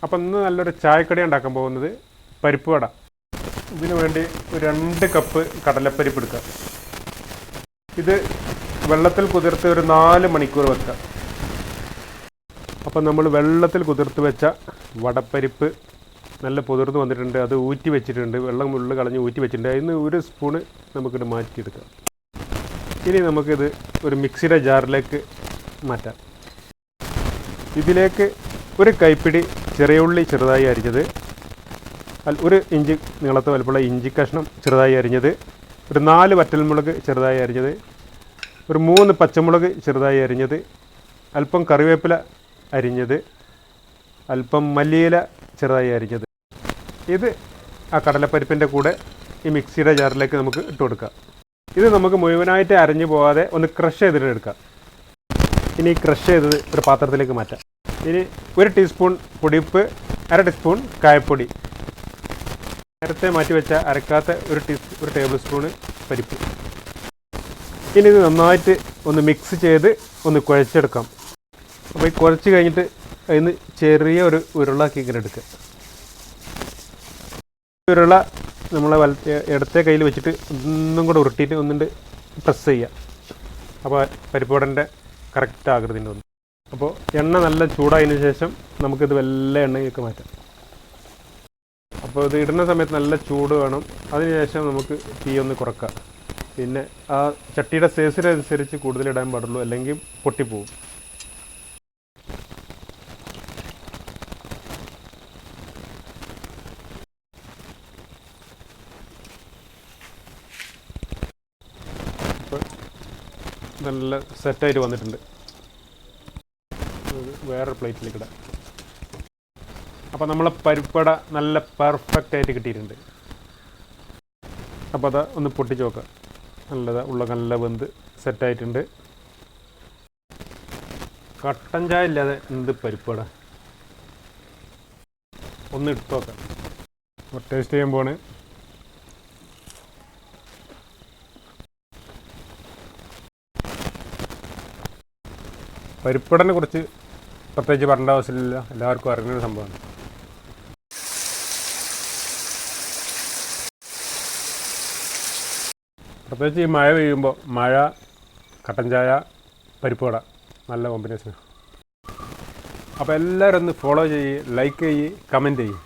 അപ്പം ഇന്ന് നല്ലൊരു ചായക്കടി ഉണ്ടാക്കാൻ പോകുന്നത് പരിപ്പ് വട. ഇതിനു വേണ്ടി ഒരു 2 കപ്പ് കടലപ്പരിപ്പ് എടുക്കുക. ഇത് വെള്ളത്തിൽ കുതിർത്ത് ഒരു 4 മണിക്കൂർ വെക്കുക. അപ്പം നമ്മൾ വെള്ളത്തിൽ കുതിർത്ത് വെച്ച വടപ്പരിപ്പ് നല്ല പുതിർന്ന് വന്നിട്ടുണ്ട്. അത് ഊറ്റി വെച്ചിട്ടുണ്ട്, വെള്ളം മുള്ളു കളഞ്ഞ് ഊറ്റി വെച്ചിട്ടുണ്ട്. അതിന് 1 സ്പൂണ് നമുക്കിത് മാറ്റിയെടുക്കാം. ഇനി നമുക്കിത് ഒരു മിക്സിയുടെ ജാറിലേക്ക് മാറ്റാം. ഇതിലേക്ക് 1 കൈപ്പിടി ചെറിയ ഉള്ളി ചെറുതായി അരിഞ്ഞത്, 1 ഇഞ്ച് നീളത്തെ വലുപ്പമുള്ള ഇഞ്ചി കഷ്ണം ചെറുതായി അരിഞ്ഞത്, ഒരു 4 വറ്റൽമുളക് ചെറുതായി അരിഞ്ഞത്, ഒരു 3 പച്ചമുളക് ചെറുതായി അരിഞ്ഞത്, അല്പം കറിവേപ്പില അരിഞ്ഞത്, അല്പം മല്ലിയില ചെറുതായി അരിഞ്ഞത്. ഇത് ആ കടലപ്പരിപ്പിൻ്റെ കൂടെ ഈ മിക്സിയുടെ ജാറിലേക്ക് നമുക്ക് ഇട്ട് കൊടുക്കാം. ഇത് നമുക്ക് മുഴുവനായിട്ട് അരിഞ്ഞു പോകാതെ ഒന്ന് ക്രഷ് ചെയ്തിട്ട് എടുക്കാം. ഇനി ക്രഷ് ചെയ്തത് ഒരു പാത്രത്തിലേക്ക് മാറ്റാം. ഇനി 1 ടീസ്പൂൺ പൊടിയുപ്പ്, 1/2 ടീസ്പൂൺ കായപ്പൊടി, നേരത്തെ മാറ്റി വെച്ച അരക്കാത്ത 1 ടേബിൾ സ്പൂണ് പരിപ്പ്. ഇനി ഇത് നന്നായിട്ട് ഒന്ന് മിക്സ് ചെയ്ത് ഒന്ന് കുഴച്ചെടുക്കാം. അപ്പോൾ ഈ കുഴച്ച് കഴിഞ്ഞിട്ട് അതിന് ചെറിയ ഒരു ഉരുളാക്കി ഇങ്ങനെ എടുക്കുക. ഉരുള നമ്മളെ ഇടത്തെ കയ്യിൽ വെച്ചിട്ട് ഒന്നും കൂടെ ഉരുട്ടിയിട്ട് ഒന്നുണ്ട് പ്രസ് ചെയ്യുക. അപ്പോൾ പരിപ്പ് വടൻ്റെ കറക്റ്റ് ആകൃതിൻ്റെ ഒന്ന്. അപ്പോൾ എണ്ണ നല്ല ചൂടായതിന് ശേഷം നമുക്കിത് വല്ല എണ്ണയൊക്കെ മാറ്റാം. അപ്പോൾ ഇത് ഇടുന്ന സമയത്ത് നല്ല ചൂട് വേണം. അതിനുശേഷം നമുക്ക് തീ ഒന്ന് കുറക്കാം. പിന്നെ ആ ചട്ടിയുടെ സൈസിനനുസരിച്ച് കൂടുതലിടാൻ പാടുള്ളൂ, അല്ലെങ്കിൽ പൊട്ടിപ്പോവും. അപ്പോൾ നല്ല സെറ്റായിട്ട് വന്നിട്ടുണ്ട്. വേറൊരു പ്ലേറ്റിലേക്ക് ഇടാം. അപ്പോൾ നമ്മളെ പരിപ്പട നല്ല പെർഫെക്റ്റ് ആയിട്ട് കിട്ടിയിട്ടുണ്ട്. അപ്പോൾ അത് ഒന്ന് പൊട്ടിച്ച് നോക്കാം. നല്ല വെന്ത് സെറ്റായിട്ടുണ്ട്. കട്ടൻ ചായ ഇല്ലാതെ എന്ത് പരിപ്പട, ഒന്ന് ഇട്ട് നോക്കാം. ടേസ്റ്റ് ചെയ്യാൻ പോണ്. പരിപ്പടനെ കുറിച്ച് പ്രത്യേകിച്ച് പറയേണ്ട ആവശ്യമില്ല, എല്ലാവർക്കും അറിയുന്നൊരു സംഭവമാണ്. പ്രത്യേകിച്ച് ഈ മഴ പെയ്യുമ്പോൾ കട്ടൻ ചായ, പരിപ്പ് വട നല്ല കോമ്പിനേഷനാണ്. അപ്പോൾ എല്ലാവരും ഒന്ന് ഫോളോ ചെയ്യ്, ലൈക്ക് ചെയ്യ്, കമൻറ്റ് ചെയ്യ്.